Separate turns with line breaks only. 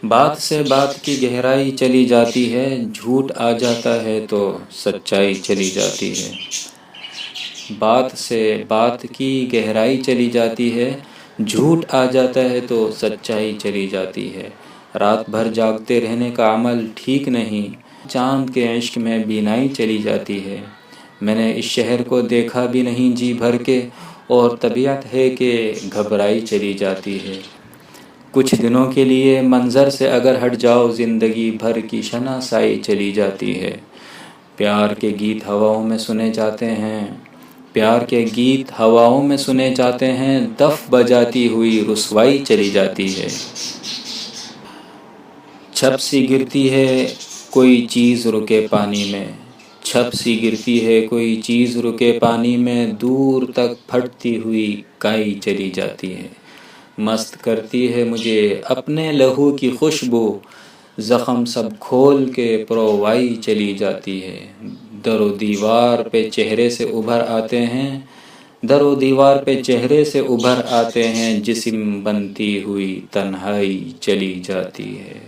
بات سے بات کی گہرائی چلی جاتی ہے، جھوٹ آ جاتا ہے تو سچائی چلی جاتی ہے۔ بات سے بات کی گہرائی چلی جاتی ہے، جھوٹ آ جاتا ہے تو سچائی چلی جاتی ہے۔ رات بھر جاگتے رہنے کا عمل ٹھیک نہیں، چاند کے عشق میں بینائی چلی جاتی ہے۔ میں نے اس شہر کو دیکھا بھی نہیں جی بھر کے، اور طبیعت ہے کہ گھبرائی چلی جاتی ہے۔ کچھ دنوں کے لیے منظر سے اگر ہٹ جاؤ، زندگی بھر کی شناسائی چلی جاتی ہے۔ پیار کے گیت ہواؤں میں سنے جاتے ہیں، پیار کے گیت ہواؤں میں سنے جاتے ہیں، دف بجاتی ہوئی رسوائی چلی جاتی ہے۔ چھپ سی گرتی ہے کوئی چیز رکے پانی میں، چھپ سی گرتی ہے کوئی چیز رکے پانی میں، دور تک پھٹتی ہوئی کائی چلی جاتی ہے۔ مست کرتی ہے مجھے اپنے لہو کی خوشبو، زخم سب کھول کے پروائی چلی جاتی ہے۔ در و دیوار پہ چہرے سے ابھر آتے ہیں، در و دیوار پہ چہرے سے ابھر آتے ہیں، جسم بنتی ہوئی تنہائی چلی جاتی ہے۔